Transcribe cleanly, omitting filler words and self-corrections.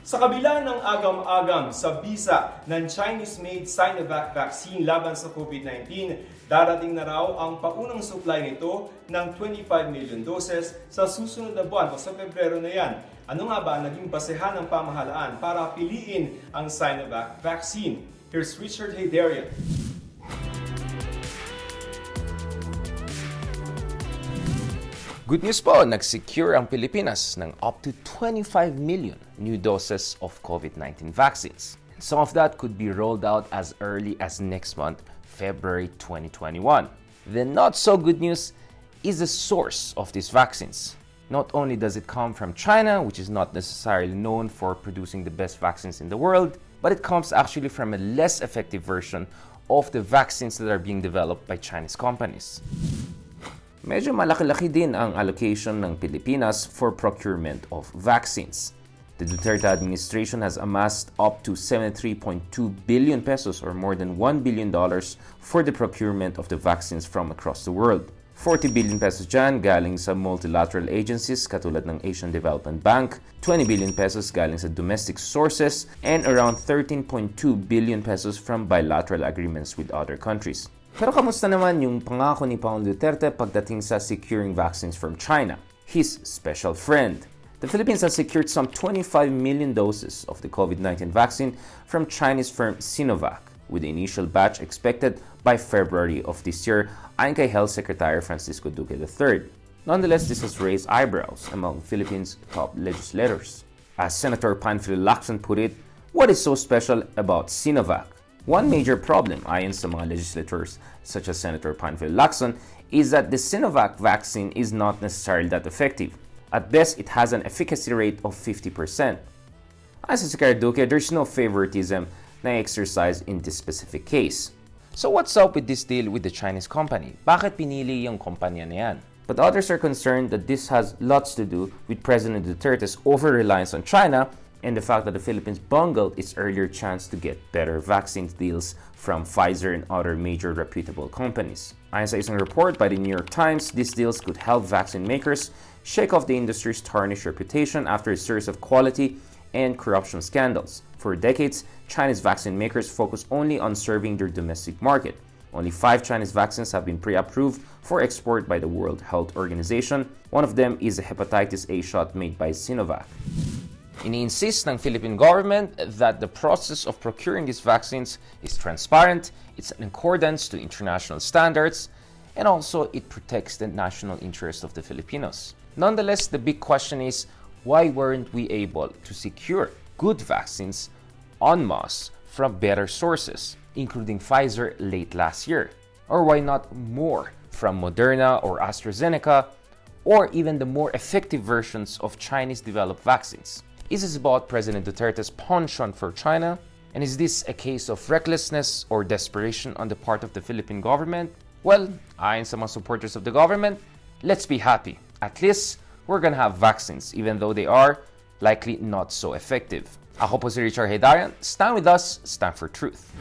Sa kabila ng agam-agam sa bisa ng Chinese-made Sinovac vaccine laban sa COVID-19, darating na raw ang paunang supply nito ng 25 million doses sa susunod na buwan o sa Pebrero na yan. Ano nga ba naging basehan ng pamahalaan para piliin ang Sinovac vaccine? Here's Richard Haydarian. Good news po, nag-secure ang Pilipinas ng up to 25 million new doses of COVID-19 vaccines. And some of that could be rolled out as early as next month, February 2021. The not so good news is the source of these vaccines. Not only does it come from China, which is not necessarily known for producing the best vaccines in the world, but it comes actually from a less effective version of the vaccines that are being developed by Chinese companies. Medyo malaki-laki din ang allocation ng Pilipinas for procurement of vaccines. The Duterte administration has amassed up to 73.2 billion pesos or more than $1 billion for the procurement of the vaccines from across the world. 40 billion pesos dyan galing sa multilateral agencies katulad ng Asian Development Bank, 20 billion pesos galing sa domestic sources, and around 13.2 billion pesos from bilateral agreements with other countries. Pero kamusta naman yung pangako ni Pangulong Duterte pagdating sa securing vaccines from China, his special friend? The Philippines has secured some 25 million doses of the COVID-19 vaccine from Chinese firm Sinovac, with the initial batch expected by February of this year, ayon kay Health Secretary Francisco Duque III. Nonetheless, this has raised eyebrows among Philippines' top legislators. As Senator Panfilo Lacson put it, what is so special about Sinovac? One major problem, ayon sa mga legislators such as Senator Panfilo Lacson, is that the Sinovac vaccine is not necessarily that effective. At best, it has an efficacy rate of 50%. Ayon sa Secretary Duque, there's no favoritism na exercise in this specific case. So what's up with this deal with the Chinese company? Bakit pinili yung kumpanya na yan? But others are concerned that this has lots to do with President Duterte's over-reliance on China and the fact that the Philippines bungled its earlier chance to get better vaccine deals from Pfizer and other major reputable companies. Ayon sa isang report by the New York Times, these deals could help vaccine makers shake off the industry's tarnished reputation after a series of quality and corruption scandals. For decades, Chinese vaccine makers focused only on serving their domestic market. Only 5 Chinese vaccines have been pre-approved for export by the World Health Organization. One of them is a hepatitis A shot made by Sinovac. Ini-insist ng Philippine government that the process of procuring these vaccines is transparent, it's in accordance to international standards, and also it protects the national interest of the Filipinos. Nonetheless, the big question is, why weren't we able to secure good vaccines en masse from better sources, including Pfizer late last year? Or why not more from Moderna or AstraZeneca, or even the more effective versions of Chinese-developed vaccines? Is this about President Duterte's penchant for China? And is this a case of recklessness or desperation on the part of the Philippine government? Well, ayon sa mga supporters of the government, let's be happy. At least, we're gonna have vaccines, even though they are likely not so effective. Ako po si Richard Haydarian. Stand with us, stand for truth.